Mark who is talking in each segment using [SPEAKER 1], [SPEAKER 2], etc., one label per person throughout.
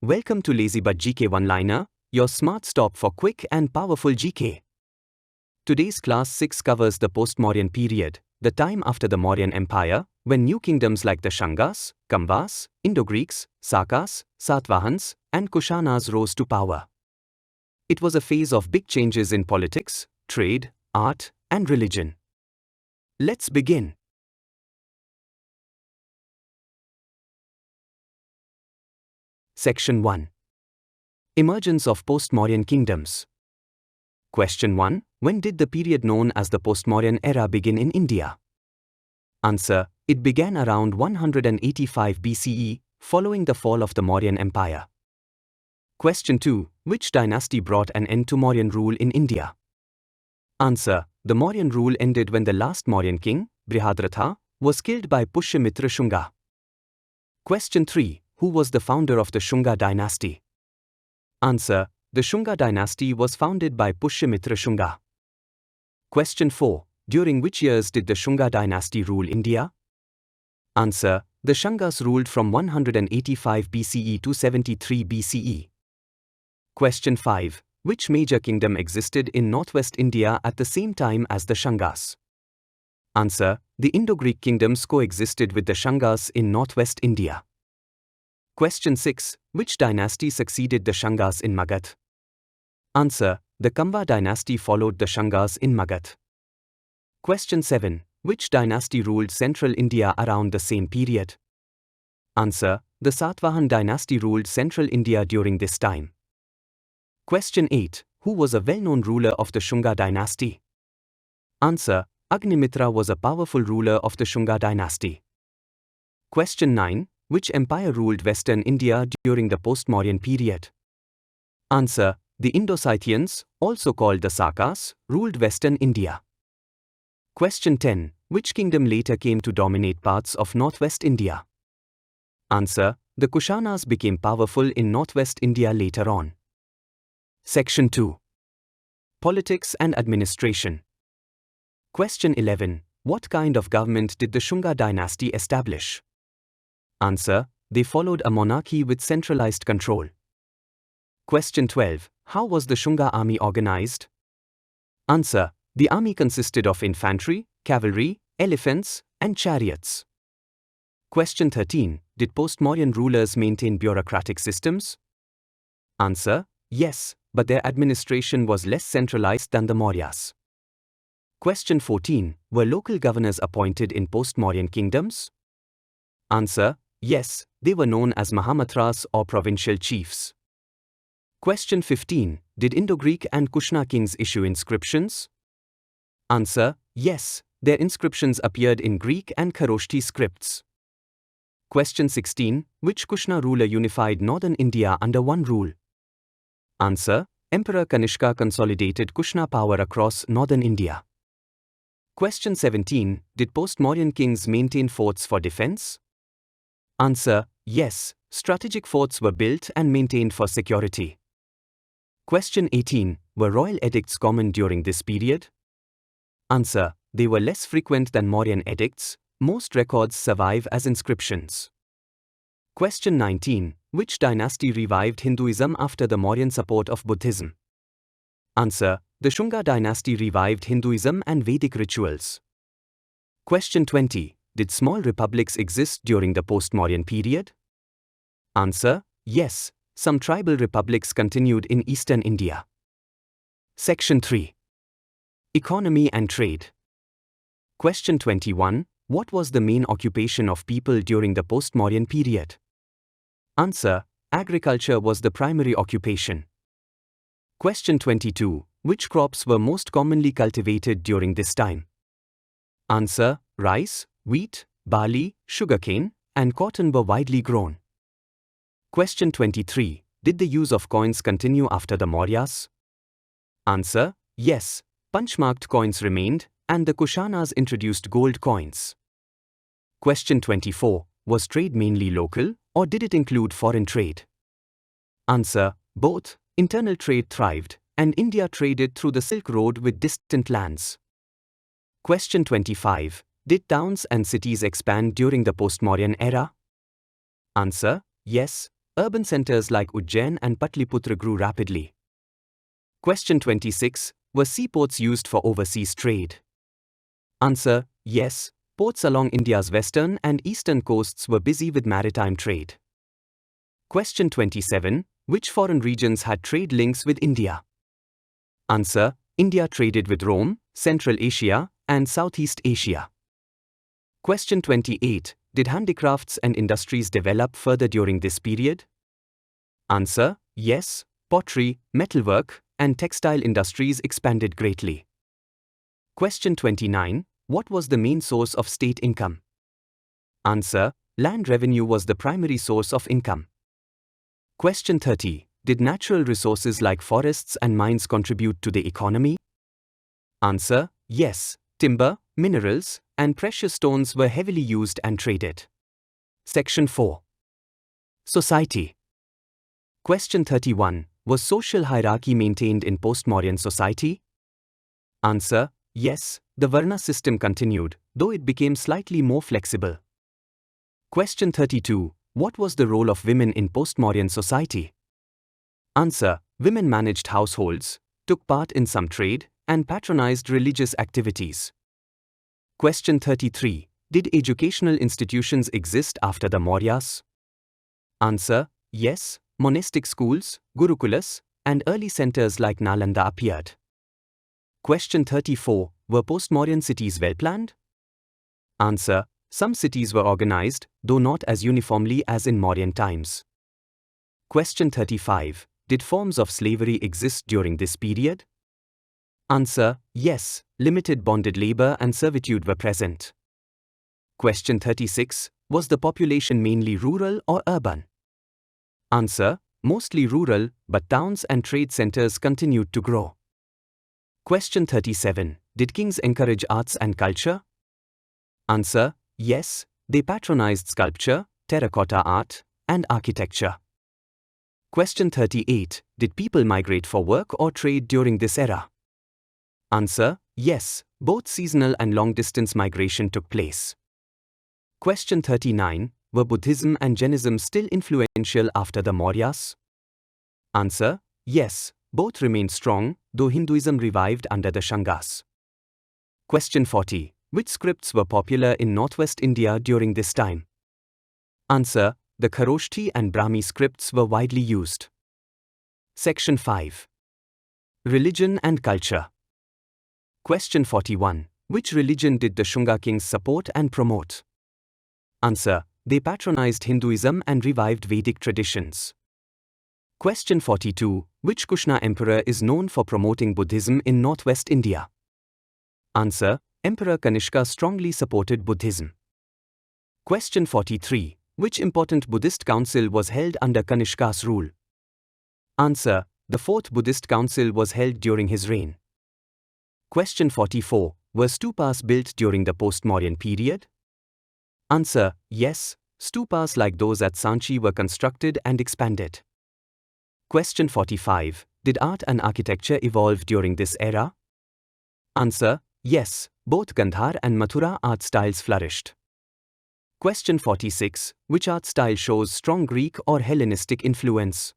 [SPEAKER 1] Welcome to Lazy But GK One-Liner, your smart stop for quick and powerful GK. Today's Class 6 covers the Post Mauryan period, the time after the Mauryan Empire, when new kingdoms like the Shangas, Kanvas, Indo-Greeks, Shakas, Satvahans, and Kushanas rose to power. It was a phase of big changes in politics, trade, art, and religion. Let's begin. Section 1. Emergence of Post-Mauryan Kingdoms. Question 1. When did the period known as the Post-Mauryan era begin in India? Answer. It began around 185 BCE, following the fall of the Mauryan Empire. Question 2. Which dynasty brought an end to Mauryan rule in India? Answer. The Mauryan rule ended when the last Mauryan king, Brihadratha, was killed by Pushyamitra Shunga. Question 3. Who was the founder of the Shunga dynasty? Answer. The Shunga dynasty was founded by Pushyamitra Shunga. Question 4. During which years did the Shunga dynasty rule India? Answer. The Shangas ruled from 185 BCE to 73 BCE. Question 5. Which major kingdom existed in northwest India at the same time as the Shangas? Answer. The Indo-Greek kingdoms coexisted with the Shangas in northwest India. Question 6. Which dynasty succeeded the Shangas in Magadh? Answer. The Kanva dynasty followed the Shangas in Magadh. Question 7. Which dynasty ruled central India around the same period? Answer. The Satvahan dynasty ruled central India during this time. Question 8. Who was a well-known ruler of the Shunga dynasty? Answer. Agnimitra was a powerful ruler of the Shunga dynasty. Question 9. Which empire ruled western India during the post-Mauryan period? Answer. The Indo-Scythians, also called the Shakas, ruled western India. Question 10. Which kingdom later came to dominate parts of northwest India? Answer. The Kushanas became powerful in northwest India later on. Section 2. Politics and Administration. Question 11. What kind of government did the Shunga dynasty establish? Answer. They followed a monarchy with centralized control. Question 12. How was the Shunga army organized? Answer. The army consisted of infantry, cavalry, elephants, and chariots. Question 13. Did post-Mauryan rulers maintain bureaucratic systems? Answer. Yes, but their administration was less centralized than the Mauryas. Question 14. Were local governors appointed in post-Mauryan kingdoms? Answer. Yes, they were known as Mahamatras or provincial chiefs. Question 15. Did Indo-Greek and Kushna kings issue inscriptions? Answer. Yes, their inscriptions appeared in Greek and Kharoshthi scripts. Question 16. Which Kushna ruler unified northern India under one rule? Answer. Emperor Kanishka consolidated Kushna power across northern India. Question 17. Did post-Mauryan kings maintain forts for defense? Answer. Yes, strategic forts were built and maintained for security. Question 18. Were royal edicts common during this period? Answer. They were less frequent than Mauryan edicts. Most records survive as inscriptions. Question 19. Which dynasty revived Hinduism after the Mauryan support of Buddhism? Answer. The Shunga dynasty revived Hinduism and Vedic rituals. Question 20. Did small republics exist during the post-Mauryan period? Answer. Yes, some tribal republics continued in eastern India. Section 3. Economy and Trade. Question 21. What was the main occupation of people during the post-Mauryan period? Answer. Agriculture was the primary occupation. Question 22. Which crops were most commonly cultivated during this time? Answer. Rice, wheat, barley, sugarcane, and cotton were widely grown. Question 23. Did the use of coins continue after the Mauryas? Answer. Yes, punch-marked coins remained, and the Kushanas introduced gold coins. Question 24. Was trade mainly local, or did it include foreign trade? Answer. Both. Internal trade thrived, and India traded through the Silk Road with distant lands. Question 25. Did towns and cities expand during the post-Mauryan era? Answer. Yes, urban centers like Ujjain and Patliputra grew rapidly. Question 26. Were seaports used for overseas trade? Answer: yes. Ports along India's western and eastern coasts were busy with maritime trade. Question 27. Which foreign regions had trade links with India? Answer: India traded with Rome, Central Asia, and Southeast Asia. Question 28. Did handicrafts and industries develop further during this period? Answer: yes. Pottery, metalwork, and textile industries expanded greatly. Question 29. What was the main source of state income? Answer: land revenue was the primary source of income. Question 30. Did natural resources like forests and mines contribute to the economy? Answer: yes. Timber, minerals, and precious stones were heavily used and traded. Section 4. Society. Question 31. Was social hierarchy maintained in post-Mauryan society? Answer: yes. The Varna system continued, though it became slightly more flexible. Question 32. What was the role of women in post-Mauryan society? Answer: women managed households, took part in some trade, and patronized religious activities. Question 33. Did educational institutions exist after the Mauryas? Answer: yes. Monastic schools, gurukulas, and early centers like Nalanda appeared. Question 34. Were post-Mauryan cities well planned? Answer: some cities were organized, though not as uniformly as in Mauryan times. Question 35. Did forms of slavery exist during this period? Answer: yes. Limited bonded labor and servitude were present. Question 36. Was the population mainly rural or urban? Answer: mostly rural, but towns and trade centers continued to grow. Question 37. Did kings encourage arts and culture? Answer: yes. They patronized sculpture, terracotta art, and architecture. Question 38. Did people migrate for work or trade during this era? Answer: yes. Both seasonal and long-distance migration took place. Question 39. Were Buddhism and Jainism still influential after the Mauryas? Answer: yes. Both remained strong, though Hinduism revived under the Shangas. Question 40. Which scripts were popular in northwest India during this time? Answer: the Kharoshthi and Brahmi scripts were widely used. Section 5. Religion and culture. Question 41. Which religion did the Shunga kings support and promote? Answer: they patronized Hinduism and revived Vedic traditions. Question 42. Which Kushana emperor is known for promoting Buddhism in northwest India? Answer: Emperor Kanishka strongly supported Buddhism. Question 43. Which important Buddhist council was held under Kanishka's rule? Answer: the Fourth Buddhist Council was held during his reign. Question 44. Were stupas built during the post-Mauryan period? Answer: yes. Stupas like those at Sanchi were constructed and expanded. Question 45. Did art and architecture evolve during this era? Answer: yes. Both Gandhar and Mathura art styles flourished. Question 46. Which art style shows strong Greek or Hellenistic influence?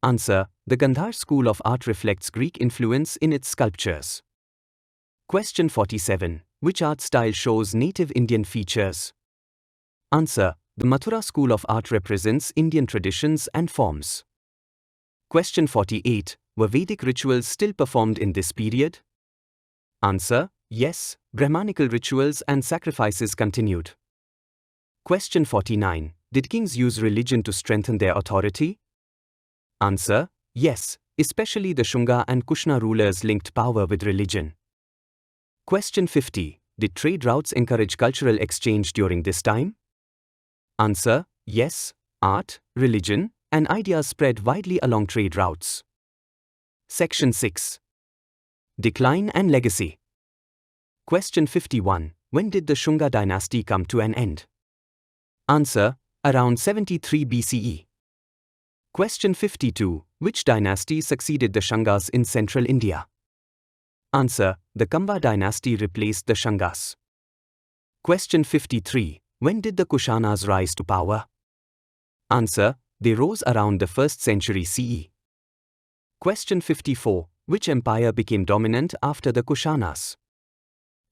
[SPEAKER 1] Answer: the Gandhar school of art reflects Greek influence in its sculptures. Question 47. Which art style shows native Indian features? Answer: the Mathura school of art represents Indian traditions and forms. Question 48. Were Vedic rituals still performed in this period? Answer: yes. Brahmanical rituals and sacrifices continued. Question 49. Did kings use religion to strengthen their authority? Answer: yes. Especially the Shunga and Kushana rulers linked power with religion. Question 50. Did trade routes encourage cultural exchange during this time? Answer: yes. Art, religion, and ideas spread widely along trade routes. Section 6. Decline and legacy. Question 51. When did the Shunga dynasty come to an end? Answer: around 73 BCE. Question 52. Which dynasty succeeded the Shangas in central India? Answer: the Kanva dynasty replaced the Shangas. Question 53. When did the Kushanas rise to power? Answer: They rose around the 1st century CE. Question 54. Which empire became dominant after the Kushanas?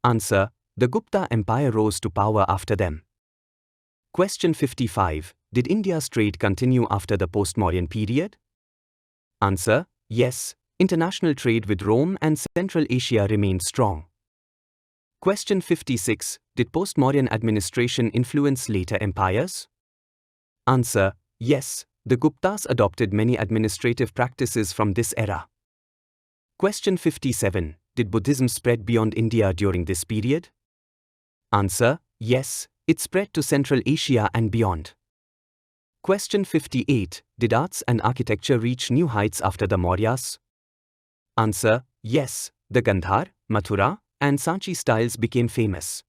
[SPEAKER 1] Answer. The Gupta Empire rose to power after them. Question 55. Did India's trade continue after the Post Mauryan period? Answer. Yes. International trade with Rome and Central Asia remained strong. Question 56. Did Post Mauryan administration influence later empires? Answer. Yes. The Guptas adopted many administrative practices from this era. Question 57. Did Buddhism spread beyond India during this period? Answer. Yes. It spread to Central Asia and beyond. Question 58. Did arts and architecture reach new heights after the Mauryas? Answer. Yes. The Gandhar, Mathura, and Sanchi styles became famous.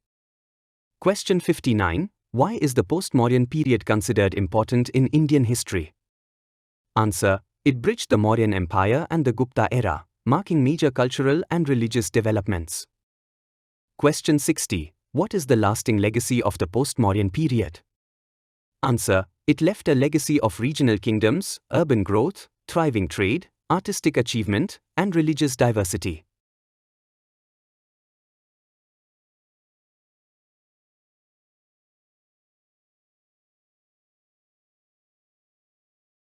[SPEAKER 1] Question 59. Why is the post-Mauryan period considered important in Indian history? Answer. It bridged the Mauryan Empire and the Gupta era, marking major cultural and religious developments. Question 60. What is the lasting legacy of the post-Mauryan period? Answer. It left a legacy of regional kingdoms, urban growth, thriving trade, artistic achievement, and religious diversity.